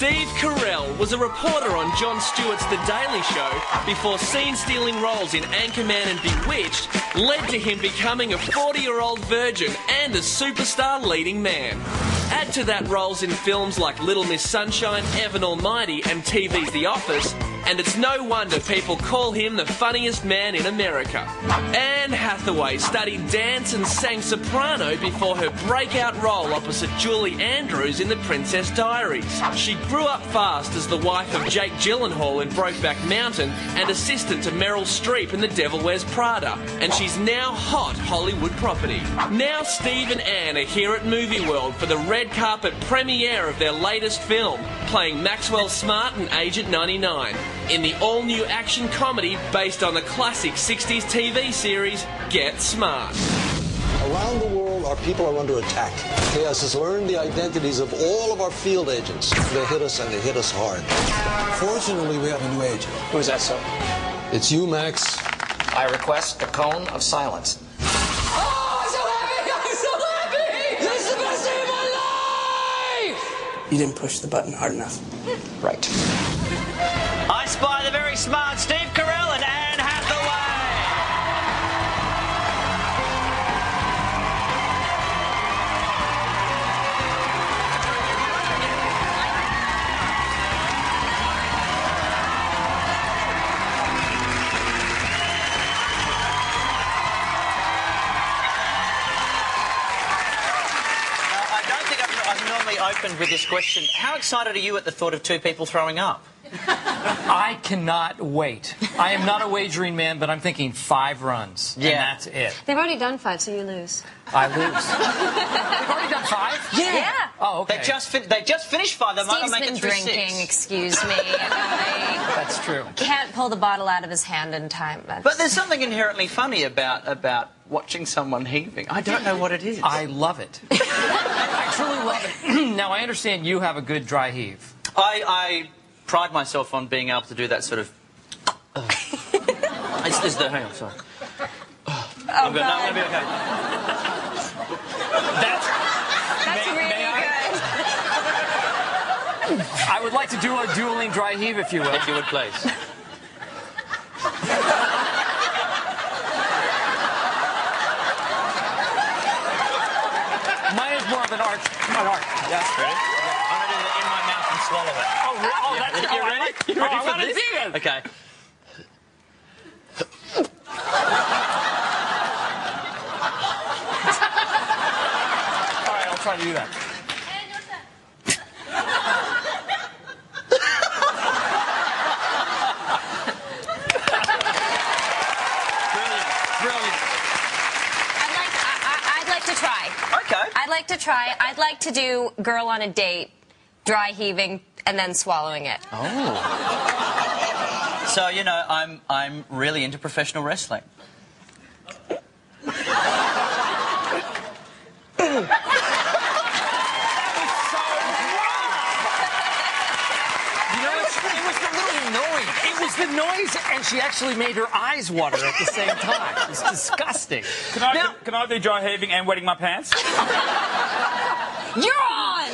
Steve Carell was a reporter on Jon Stewart's The Daily Show before scene-stealing roles in Anchorman and Bewitched led to him becoming a 40-year-old virgin and a superstar leading man. Add to that roles in films like Little Miss Sunshine, Evan Almighty and TV's The Office, and it's no wonder people call him the funniest man in America. Anne Hathaway studied dance and sang soprano before her breakout role opposite Julie Andrews in The Princess Diaries. She grew up fast as the wife of Jake Gyllenhaal in Brokeback Mountain and assistant to Meryl Streep in The Devil Wears Prada, and she's now hot Hollywood property. Now Steve and Anne are here at Movie World for the red carpet premiere of their latest film, playing Maxwell Smart and Agent 99, in the all-new action comedy based on the classic 60s TV series, Get Smart. Around the world, our people are under attack. Chaos has learned the identities of all of our field agents. They hit us, and they hit us hard. Fortunately, we have a new agent. Who is that, sir? It's you, Max. I request a cone of silence. Oh, I'm so happy! I'm so happy! This is the best day of my life! You didn't push the button hard enough. Right. I spy the very smart Steve Carell and Anne Hathaway. I don't think I've normally opened with this question. How excited are you at the thought of two people throwing up? I cannot wait. I am not a wagering man, but I'm thinking 5 runs. Yeah. And that's it. They've already done 5, so you lose. I lose. We've already done 5? Yeah. Oh, okay. They just finished 5. They might not Steve's make been it through drinking, 6. excuse me. I That's true. can't pull the bottle out of his hand in time. But there's something inherently funny about watching someone heaving. I don't know what it is. I love it. I truly love it. Now, I understand you have a good dry heave. I pride myself on being able to do that sort of... hang on, sorry. I'm going to be okay. That's really good. I would like to do a dueling dry heave, if you will. If you would, please. Mine is more of an arch. Yes, ready? Okay. I'm going to do it in my mouth and swallow it. That's You ready? You ready for this? Okay. All right, I'll try to do that. Brilliant. I'd like to try. Okay. I'd like to try. I'd like to do girl on a date, dry heaving, and then swallowing it. Oh. So, you know, I'm really into professional wrestling. It was the noise, and she actually made her eyes water at the same time. It's disgusting. Can I do dry heaving and wetting my pants? You're on!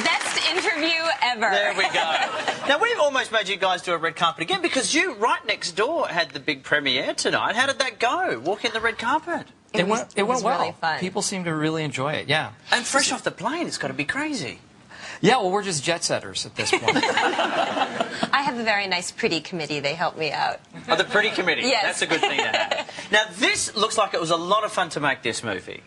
Best interview ever. There we go. Now, we've almost made you guys do a red carpet again because you, right next door, had the big premiere tonight. How did that go? Walking the red carpet. It went well. Really fun. People seem to really enjoy it, yeah. And fresh off the plane, it's got to be crazy. Yeah, well, we're just jet setters at this point. I have a very nice pretty committee. They help me out. Oh, the pretty committee. Yes. That's a good thing to have. Now, this looks like it was a lot of fun to make this movie.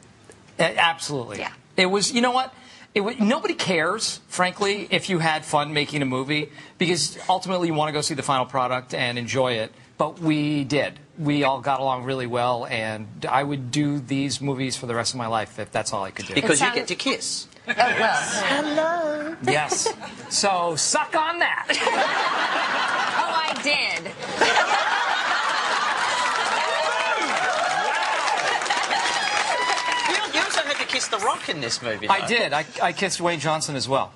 Absolutely. Yeah. It was, you know what? Nobody cares, frankly, if you had fun making a movie, because ultimately you want to go see the final product and enjoy it. But we did. We all got along really well, and I would do these movies for the rest of my life if that's all I could do. Because you get to kiss. Oh, well. Hello. Yes. So, suck on that. Oh, I did. You also had to kiss The Rock in this movie, though. I did. I kissed Wayne Johnson as well.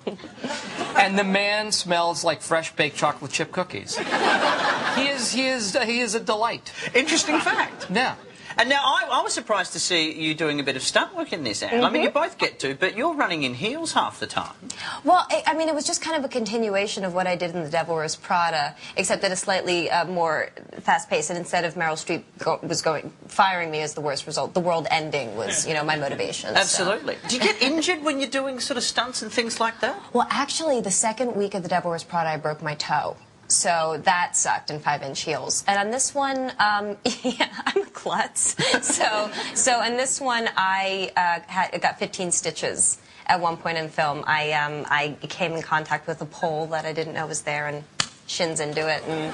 And the man smells like fresh baked chocolate chip cookies. He is a delight. Interesting fact. Yeah. And now, I was surprised to see you doing a bit of stunt work in this, Anne. I mean, you both get to, but you're running in heels half the time. Well, I mean, it was just kind of a continuation of what I did in The Devil Wears Prada, except at a slightly more fast-paced, and instead of Meryl Streep firing me as the worst result, the world ending was, you know, my motivation. Absolutely. So. Do you get injured when you're doing sort of stunts and things like that? Well, actually, the second week of The Devil Wears Prada, I broke my toe. So that sucked in 5-inch heels. And on this one, yeah, I'm a klutz. So in this one, I got 15 stitches at one point in film. I came in contact with a pole that I didn't know was there and shins into it. And...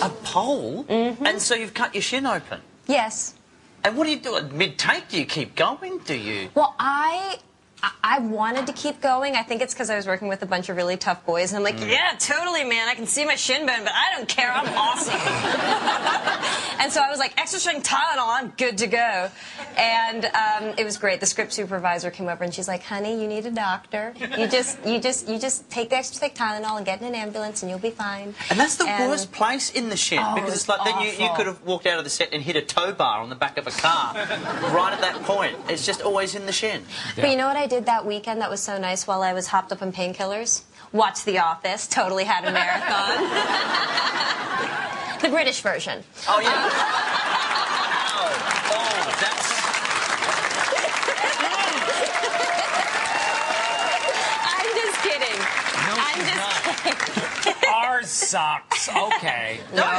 A pole? Mm-hmm. And so you've cut your shin open? Yes. And what do you do? Mid-take, do you keep going? Do you? Well, I wanted to keep going. I think it's because I was working with a bunch of really tough boys, and I'm like, yeah, totally, man. I can see my shin bone, but I don't care. I'm awesome. And so I was like, extra strength Tylenol, I'm good to go. And it was great. The script supervisor came over, and she's like, honey, you need a doctor. You just take the extra strength Tylenol and get in an ambulance, and you'll be fine. And that's the worst place in the shin, because it's like then you could have walked out of the set and hit a tow bar on the back of a car right at that point. It's just always in the shin. Yeah. But you know what I did that weekend that was so nice while I was hopped up on painkillers? Watched The Office. Totally had a marathon. The British version. Oh, yeah. Oh, that's... I'm just kidding. No, I'm just kidding. Ours sucks. Okay. Now,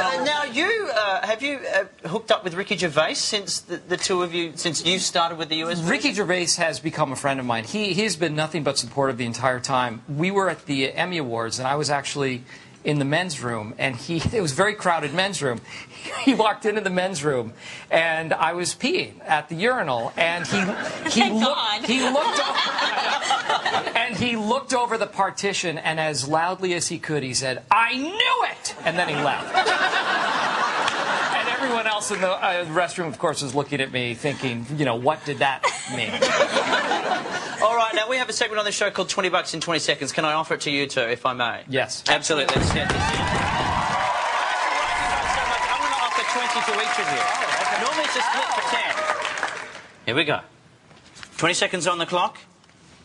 have you hooked up with Ricky Gervais since the two of you, since you started with the US version? Ricky Gervais has become a friend of mine. He's been nothing but supportive the entire time. We were at the Emmy Awards, and I was actually in the men's room, and it was a very crowded men's room. He walked into the men's room, and I was peeing at the urinal, and he looked over the partition, and as loudly as he could, he said, "I knew it!" And then he left. And everyone else in the restroom, of course, was looking at me thinking, you know, what did that mean? All right, now we have a segment on the show called 20 Bucks in 20 Seconds. Can I offer it to you two, if I may? Yes. Absolutely. Let's get this in. I'm going to offer 20 to each of you. Oh, okay. Normally it's a split for 10. Here we go. 20 seconds on the clock.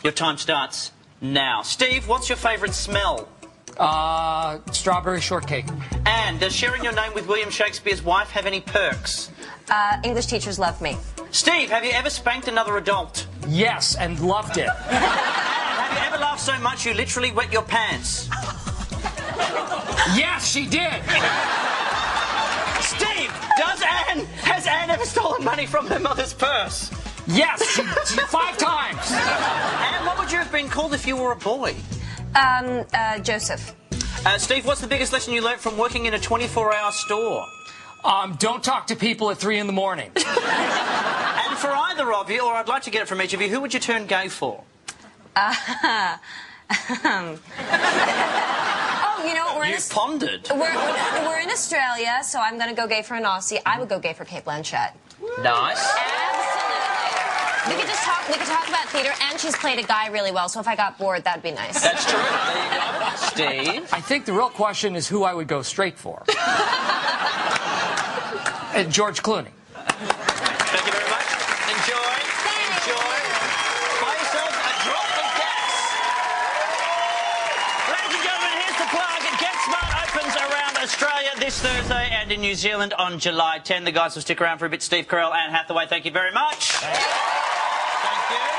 Your time starts now. Steve, what's your favourite smell? Strawberry shortcake. And does sharing your name with William Shakespeare's wife have any perks? English teachers love me. Steve, have you ever spanked another adult? Yes, and loved it. Have you ever laughed so much you literally wet your pants? Yes, she did. Steve, has Anne ever stolen money from her mother's purse? Yes, she 5 times. Anne, what would you have been called if you were a boy? Joseph. Steve, what's the biggest lesson you learnt from working in a 24-hour store? Don't talk to people at 3 in the morning. And for either of you, or I'd like to get it from each of you, who would you turn gay for? Oh, you know, pondered. We're in Australia, so I'm going to go gay for an Aussie. I would go gay for Kate Blanchett. Nice. Absolutely. We could talk about theatre, and she's played a guy really well, so if I got bored, that'd be nice. That's true. There you go. Steve? I think the real question is who I would go straight for. George Clooney. Thank you very much. Enjoy. Enjoy. Buy yourself a drop of gas. Ladies and gentlemen, here's the plug. Get Smart opens around Australia this Thursday and in New Zealand on July 10. The guys will stick around for a bit. Steve Carell, Anne Hathaway, thank you very much. Thank you.